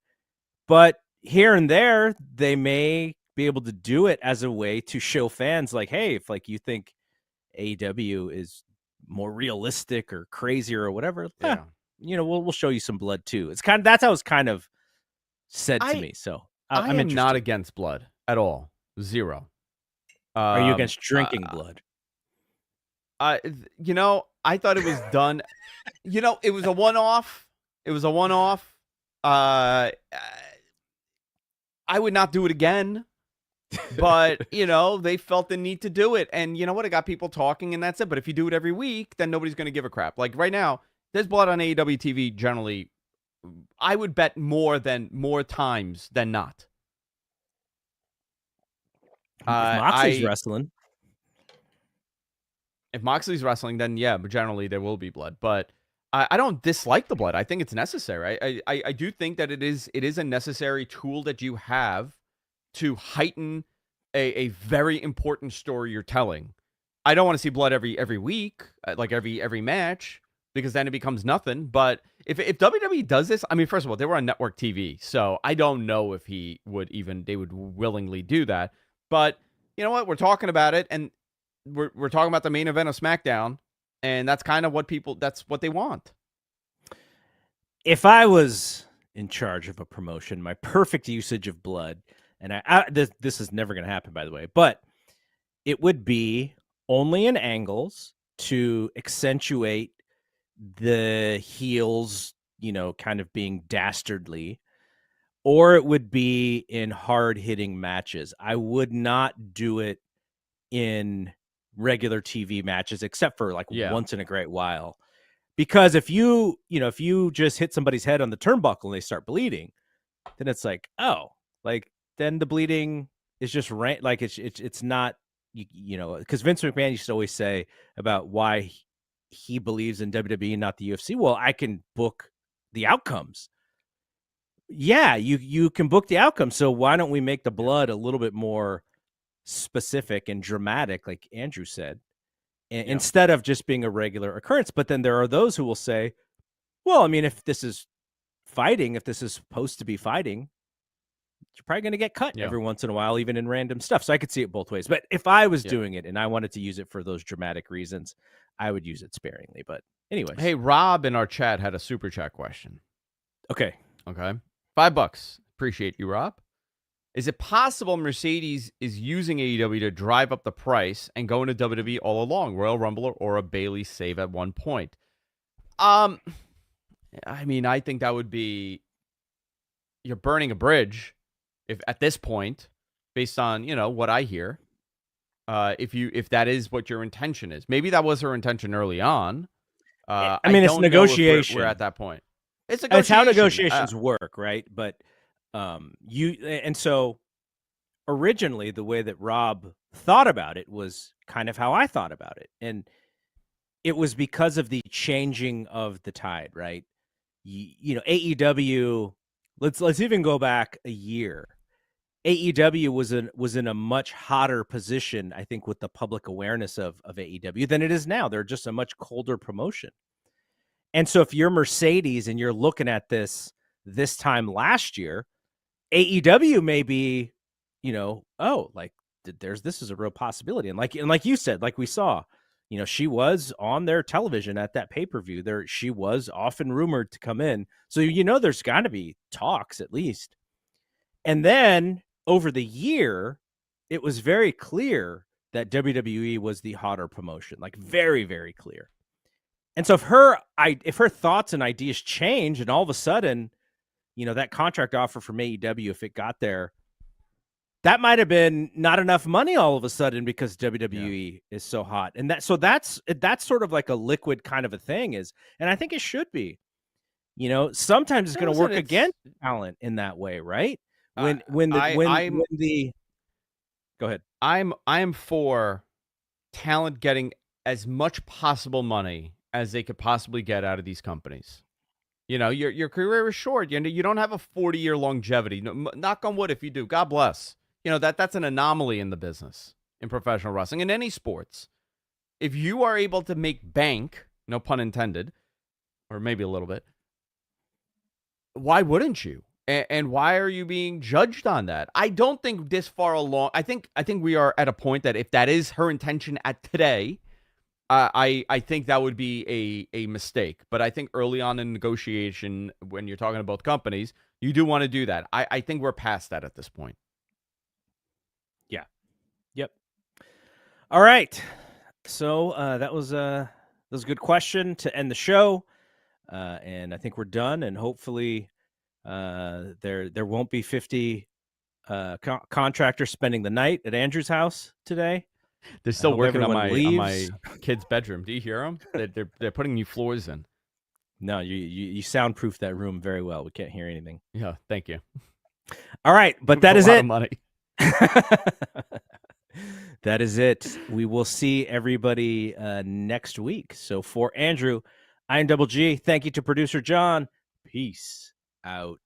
But here and there, they may be able to do it as a way to show fans like, hey, if like you think AEW is more realistic or crazier or whatever, we'll show you some blood too. It's that's how it's kind of said to me. So I'm not against blood at all. Zero. Are you against drinking blood? I thought it was done. It was a one-off. I would not do it again. But, they felt the need to do it. And you know what? It got people talking and that's it. But if you do it every week, then nobody's going to give a crap. Like right now, there's blood on AEW TV generally. I would bet more times than not. If Moxley's wrestling. If Moxley's wrestling, then yeah, but generally there will be blood. But I don't dislike the blood. I think it's necessary. I do think that it is a necessary tool that you have to heighten a very important story you're telling. I don't want to see blood every week, like every match, because then it becomes nothing. But if WWE does this, I mean, first of all, they were on network TV, so I don't know if they would willingly do that. But you know what? We're talking about it, and we're talking about the main event of SmackDown, and that's kind of that's what they want. If I was in charge of a promotion, my perfect usage of blood, and this is never going to happen, by the way, but it would be only in angles to accentuate the heels, kind of being dastardly, or it would be in hard-hitting matches. I would not do it in regular TV matches, except for once in a great while. Because if you just hit somebody's head on the turnbuckle and they start bleeding, then it's like, oh, like then the bleeding is just like it's not, because Vince McMahon used to always say about why he believes in WWE, not the UFC. Well, I can book the outcomes. Yeah, you can book the outcomes. So why don't we make the blood a little bit more specific and dramatic, like Andrew said, instead of just being a regular occurrence? But then there are those who will say, well, I mean, if this is fighting, if this is supposed to be fighting, you're probably going to get cut every once in a while, even in random stuff. So I could see it both ways. But if I was doing it and I wanted to use it for those dramatic reasons, I would use it sparingly. But anyways. Hey, Rob in our chat had a super chat question. Okay. $5. Appreciate you, Rob. Is it possible Mercedes is using AEW to drive up the price and go into WWE all along, Royal Rumble or a Bayley save at one point? I mean, I think that would be, you're burning a bridge if at this point, based on, what I hear, if that is what your intention is. Maybe that was her intention early on. I mean, it's negotiation. We're at that point. It's how negotiations work, right? But so originally the way that Rob thought about it was kind of how I thought about it. And it was because of the changing of the tide, right? AEW, let's even go back a year. AEW was in a much hotter position, I think, with the public awareness of AEW than it is now. They're just a much colder promotion. And so if you're Mercedes and you're looking at this time last year, AEW may be, oh, like this is a real possibility. And like you said, like we saw, she was on their television at that pay-per-view. She was often rumored to come in. So there's got to be talks at least. And then over the year, it was very clear that WWE was the hotter promotion, like very, very clear. And so if her thoughts and ideas change, and all of a sudden, that contract offer from AEW, if it got there, that might have been not enough money all of a sudden because WWE is so hot. And that's sort of like a liquid kind of a thing and I think it should be. Sometimes it's going to work against talent in that way, right? When the go ahead. I'm for talent getting as much possible money as they could possibly get out of these companies. Your career is short. You don't have a 40-year longevity. No, knock on wood if you do. God bless. That's an anomaly in the business, in professional wrestling, in any sports. If you are able to make bank, no pun intended, or maybe a little bit, why wouldn't you? And why are you being judged on that? I don't think this far along. I think we are at a point that if that is her intention at today, I think that would be a mistake. But I think early on in negotiation, when you're talking to both companies, you do want to do that. I think we're past that at this point. Yeah. Yep. All right. So that was a good question to end the show. And I think we're done. And hopefully there won't be 50 contractors spending the night at Andrew's house today. They're still working on my kid's bedroom. Do you hear them? They're putting new floors in. No, you soundproof that room very well. We can't hear anything. Yeah, thank you. All right, but that is it. Money. That is it. We will see everybody next week. So for Andrew, I am Double G. Thank you to producer John. Peace out.